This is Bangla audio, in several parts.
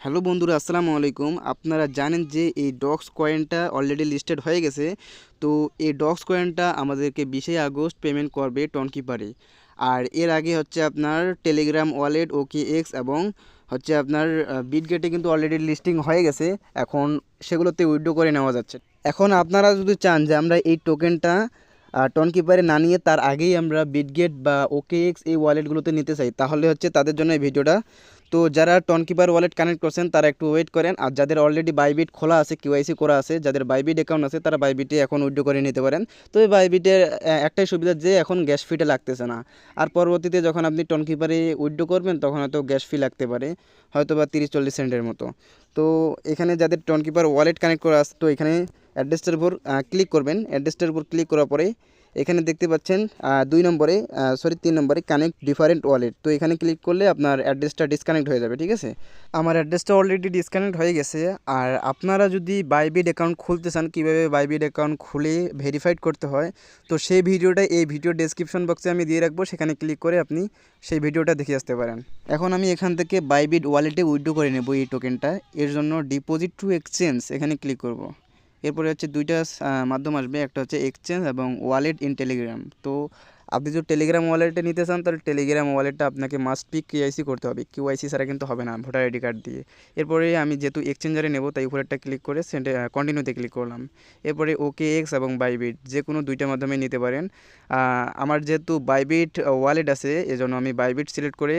হ্যালো বন্ধুরা, আসসালামু আলাইকুম। আপনারা জানেন যে এই ডক্স কয়েনটা অলরেডি লিস্টেড হয়ে গেছে। তো এই ডক্স কয়েনটা আমাদেরকে 20 আগস্ট পেমেন্ট করবে টনকিপারে। আর এর আগে হচ্ছে আপনার টেলিগ্রাম ওয়ালেট, ওকে এক্স এবং হচ্ছে আপনার বিটগেটে কিন্তু অলরেডি লিস্টিং হয়ে গেছে। এখন সেগুলোতে উইথড্র করে নেওয়া যাচ্ছে। এখন আপনারা যদি চান যে আমরা এই টোকেনটা টনকিপারে না নিয়ে তার আগেই আমরা বিটগেট বা ওকে এক্স এই ওয়ালেটগুলোতে নিতে চাই, তাহলে হচ্ছে তাদের জন্য এই ভিডিওটা। তো যারা টনকিপার ওয়ালেট কানেক্ট করছেন তারা একটু ওয়েট করেন, আর যাদের অলরেডি বাইবিট খোলা আছে, কিউআইসি করা আছে, যাদের বাইবিট অ্যাকাউন্ট আছে তারা বাইবিটে এখন উইথড্র করে নিতে পারেন। তো এই বাইবিটের একটাই সুবিধা যে এখন গ্যাস ফিটা লাগতেছে না। আর পরবর্তীতে যখন আপনি টনকিপারে উইথড্র করবেন তখন হয়তো গ্যাস ফি লাগতে পারে, হয়তো বা 30-40 সেন্টের মতো। তো এখানে যাদের টনকিপার ওয়ালেট কানেক্ট করা আছে, তো এখানে অ্যাড্রেসটার উপর ক্লিক করবেন। অ্যাড্রেসটার উপর ক্লিক করার পরে এখানে দেখতে পাচ্ছেন 3 নম্বরে কানেক্ট ডিফারেন্ট ওয়ালেট। তো এখানে ক্লিক করলে আপনার অ্যাড্রেসটা ডিসকানেক্ট হয়ে যাবে, ঠিক আছে। আমার অ্যাড্রেসটা অলরেডি ডিসকানেক্ট হয়ে গেছে। আর আপনারা যদি বাইবিট অ্যাকাউন্ট খুলতে চান, কীভাবে বাইবিট অ্যাকাউন্ট খুলে ভেরিফাইড করতে হয়, তো সেই ভিডিওটা এই ভিডিও ডেসক্রিপশন বক্সে আমি দিয়ে রাখবো, সেখানে ক্লিক করে আপনি সেই ভিডিওটা দেখে আসতে পারেন। এখন আমি এখান থেকে বাইবিট ওয়ালেটে উইথড্র করে নেব এই টোকেনটা। এর জন্য ডিপোজিট টু এক্সচেঞ্জ এখানে ক্লিক করব। এরপরে হচ্ছে দুইটা মাধ্যম আসবে, একটা হচ্ছে এক্সচেঞ্জ এবং ওয়ালেট ইন টেলিগ্রাম। তো আপনি যদি টেলিগ্রাম ওয়ালেটে নিতে চান তাহলে টেলিগ্রাম ওয়ালেটটা আপনাকে মাস্ট বি কেওয়াইসি করতে হবে, কেওয়াইসি ছাড়া কিন্তু হবে না, ভোটার আইডি কার্ড দিয়ে। এরপরে আমি যেহেতু এক্সচেঞ্জারে নেব তাই উপরেরটা ক্লিক করে কন্টিনিউতে ক্লিক করলাম। এরপরে ওকে এক্স এবং বাইবিট যে কোনো দুইটা মাধ্যমে নিতে পারেন। আমার যেহেতু বাইবিট ওয়ালেট আছে এজন্য আমি বাইবিট সিলেক্ট করে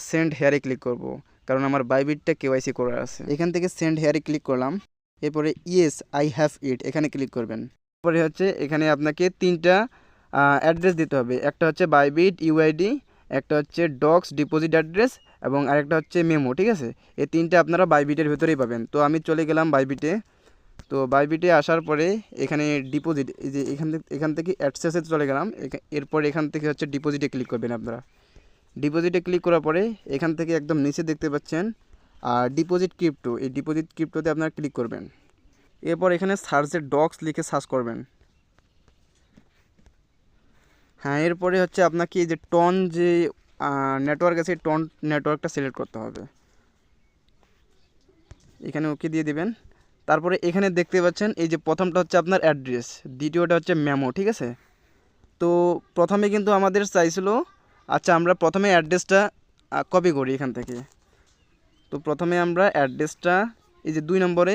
সেন্ড হেয়ারে ক্লিক করব, কারণ আমার বাইবিটটা কেওয়াইসি করা আছে। এখান থেকে সেন্ড হেয়ারে ক্লিক করলাম। এরপরে ইয়েস আই হ্যাভ ইট এখানে ক্লিক করবেন। এরপরে হচ্ছে এখানে আপনাকে তিনটা অ্যাড্রেস দিতে হবে। একটা হচ্ছে বাইবিট ইউআইডি, একটা হচ্ছে ডক্স ডিপোজিট অ্যাড্রেস এবং আরেকটা হচ্ছে মেমো, ঠিক আছে। এই তিনটা আপনারা বাইবিটের ভেতরেই পাবেন। তো আমি চলে গেলাম বাইবিটে। তো বাইবিটে আসার পরে এখানে ডিপোজিট, এই যে এখান থেকে অ্যাডসেসে চলে গেলাম। এরপর এখান থেকে হচ্ছে ডিপোজিটে ক্লিক করবেন আপনারা। ডিপোজিটে ক্লিক করার পরে এখান থেকে একদম নিচে দেখতে পাচ্ছেন আর ডিপোজিট ক্রিপ্টো, এই ডিপোজিট ক্রিপ্টোতে আপনারা ক্লিক করবেন। এরপর এখানে সার্চে ডক্স লিখে সার্চ করবেন। হ্যাঁ, এরপরে হচ্ছে আপনাকে এই যে টন যে নেটওয়ার্ক আছে টন নেটওয়ার্কটা সিলেক্ট করতে হবে। এখানে ওকে দিয়ে দিবেন। তারপরে এখানে দেখতে পাচ্ছেন এই যে প্রথমটা হচ্ছে আপনার অ্যাড্রেস, দ্বিতীয়টা হচ্ছে মেমো, ঠিক আছে। তো প্রথমে কিন্তু আমাদের চাইছিল, আচ্ছা আমরা প্রথমে অ্যাড্রেসটা কপি করি এখান থেকে। তো প্রথমে আমরা অ্যাড্রেসটা এই যে 2 নম্বরে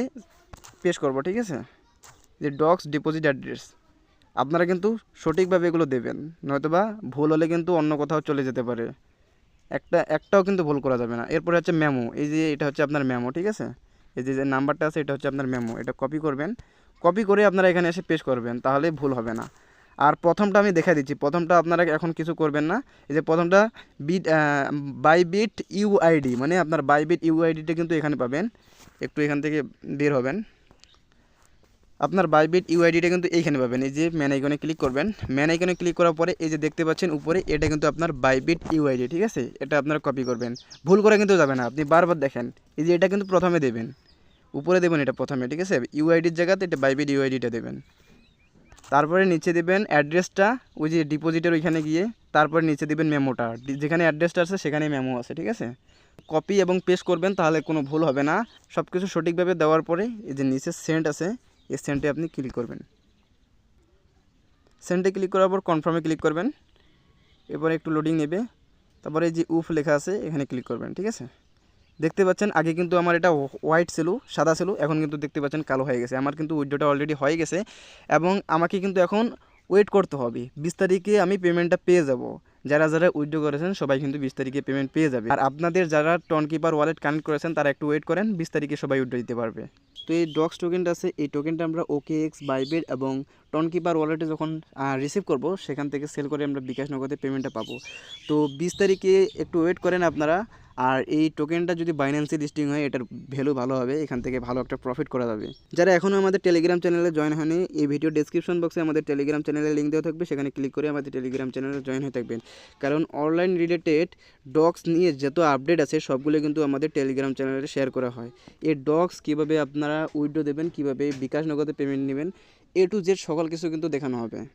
পেস্ট করব, ঠিক আছে। যে ডক্স ডিপোজিট অ্যাড্রেস আপনারা কিন্তু সঠিকভাবে এগুলো দেবেন, নয়তোবা ভুল হলে কিন্তু অন্য কোথাও চলে যেতে পারে। একটাও কিন্তু ভুল করা যাবে না। এরপরে হচ্ছে মেমো, এই যে এটা হচ্ছে আপনার মেমো, ঠিক আছে। এই যে যে নাম্বারটা আছে এটা হচ্ছে আপনার মেমো, এটা কপি করবেন। কপি করে আপনারা এখানে এসে পেস্ট করবেন, তাহলে ভুল হবে না। আর প্রথমটা আমি দেখা দিচ্ছি, প্রথমটা আপনারা এখন কিছু করবেন না। এই যে প্রথমটা বিট বাইবিট ইউআইডি, মানে আপনার বাইবিট ইউআইডিটা কিন্তু এখানে পাবেন। একটু এখান থেকে বের হবেন। আপনার বাইবিট ইউআইডিটা কিন্তু এইখানে পাবেন। এই যে ম্যান আইকনে ক্লিক করবেন। ম্যান আইকনে ক্লিক করার পরে এই যে দেখতে পাচ্ছেন উপরে, এটা কিন্তু আপনার বাইবিট ইউআইডি, ঠিক আছে। এটা আপনারা কপি করবেন, ভুল করে কিন্তু যাবে না, আপনি বারবার দেখেন। এই যে এটা কিন্তু প্রথমে দেবেন, উপরে দেবেন এটা প্রথমে, ঠিক আছে। ইউআইডির জায়গাতে এটা বাইবিট ইউআইডিটা দেবেন। তারপরে নিচে দেবেন অ্যাড্রেসটা, ওই যে ডিপোজিটের ওইখানে গিয়ে তারপরে নিচে দেবেন মেমোটা, যেখানে অ্যাড্রেসটা আছে সেখানে মেমো আছে, ঠিক আছে। কপি এবং পেস্ট করবেন, তাহলে কোনো ভুল হবে না। সব কিছু সঠিকভাবে দেওয়ার পরে এই যে নিচে সেন্ড আছে, এই সেন্টে আপনি ক্লিক করবেন। সেন্টে ক্লিক করার পর কনফার্মে ক্লিক করবেন। এরপরে একটু লোডিং নেবে, তারপরে এই যে উফ লেখা আছে এখানে ক্লিক করবেন, ঠিক আছে। দেখতে পাচ্ছেন আগে কিন্তু আমার এটা হোয়াইট ছিল, সাদা ছিল, এখন কিন্তু দেখতে পাচ্ছেন কালো হয়ে গেছে। আমার কিন্তু উইথড্রটা অলরেডি হয়ে গেছে এবং আমাকে কিন্তু এখন ওয়েট করতে হবে। 20 তারিখে আমি পেমেন্টটা পেয়ে যাব। যারা যারা উইথড্র করেছেন সবাই কিন্তু 20 তারিখে পেমেন্ট পেয়ে যাবে। আর আপনাদের যারা টনকিপার ওয়ালেট কানেক্ট করেছেন তারা একটু ওয়েট করেন, 20 তারিখে সবাই উইথড্র দিতে পারবে। তো এই ডক্স টোকেনটা আছে, এই টোকেনটা আমরা ওকে এক্স বাইবিট এবং টনকিপার ওয়ালেটে যখন রিসিভ করব সেখান থেকে সেল করে আমরা বিকাশ নগদে পেমেন্টটা পাবো। তো 20 তারিখে একটু ওয়েট করেন আপনারা। আর এই টোকেনটা যদি বাইন্যান্সে লিস্টিং হয় এটার ভ্যালু ভালো হবে, এখান থেকে ভালো একটা প্রফিট করা যাবে। যারা এখনও আমাদের টেলিগ্রাম চ্যানেলে জয়েন হয়নি, এই ভিডিও ডেসক্রিপশন বক্সে আমাদের টেলিগ্রাম চ্যানেলের লিঙ্ক দেওয়া থাকবে, সেখানে ক্লিক করে আমাদের টেলিগ্রাম চ্যানেলে জয়েন হয়ে থাকবেন। কারণ অনলাইন রিলেটেড ডক্স নিয়ে যত আপডেট আছে সবগুলো কিন্তু আমাদের টেলিগ্রাম চ্যানেলে শেয়ার করা হয়। এই ডক্স কীভাবে আপনারা উইথড্র দেবেন, কীভাবে বিকাশ নগদে পেমেন্ট নেবেন, A to Z সকল কিছু কিন্তু দেখানো হবে।